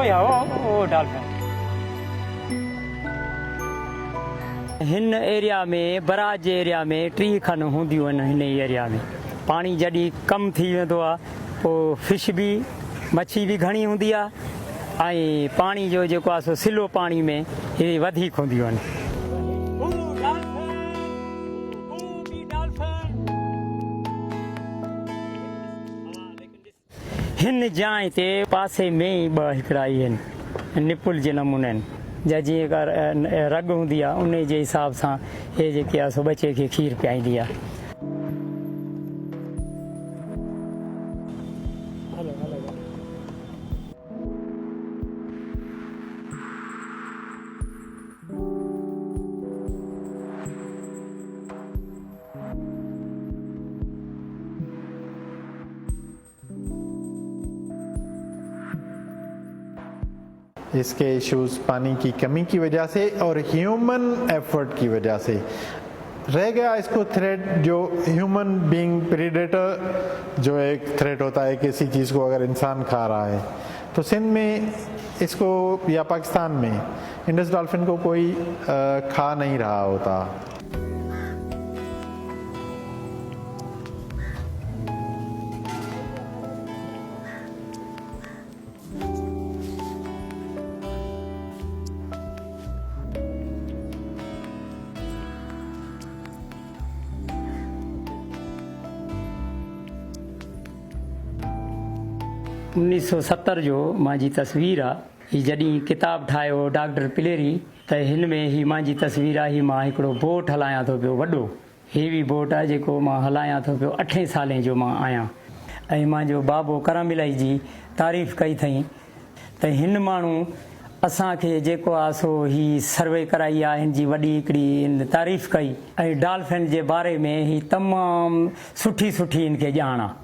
वो डॉल्फिन हिन एरिया में बराज एरिया में 3 खन हूंदियूं आहिनि हिन एरिया में। पानी जॾहिं कम थी वेंदो आहे पोइ फिश भी मच्छी भी घणी हूंदी आहे ऐं पानी जो जेको आहे सो सिलो पानी में हे वधीक हूंदियूं आहिनि। हिन जाइ ते पासे में ई 2 हिकिड़ा ई आहिनि निपुल जे नमूने आहिनि जा जीअं रग हूंदी आहे उन जे हिसाब सां हे जेके आहे सो बचे खे खीर पियाईंदी आहे। इसके इश्यूज पानी की कमी की वजह से और ह्यूमन एफर्ट की वजह से रह गया। इसको थ्रेट जो ह्यूमन बीइंग प्रेडेटर जो एक थ्रेट होता है किसी चीज़ को अगर इंसान खा रहा है तो सिंध में इसको या पाकिस्तान में इंडस डॉल्फिन को कोई खा नहीं रहा होता। 1970 जो मुंहिंजी तस्वीर आहे। ही जॾहिं किताब ठाहियो डॉक्टर पिलेरी त हिन में ही मुंहिंजी तस्वीर आहे। ही मां हिकिड़ो बोट हलायां थो पियो वॾो, ही बि बोट आहे जेको मां हलायां थो पियो। 8 साले जो मां आहियां ऐं मुंहिंजो बाबो करम इलाही जी तारीफ़ कई अथई त हिन माण्हू असांखे जेको आहे सो ही सर्वे कराई आहे, हिन जी वॾी हिकिड़ी तारीफ़ कई ऐं डॉल्फिन जे बारे में ही तमामु सुठी हिन खे ॼाण आहे।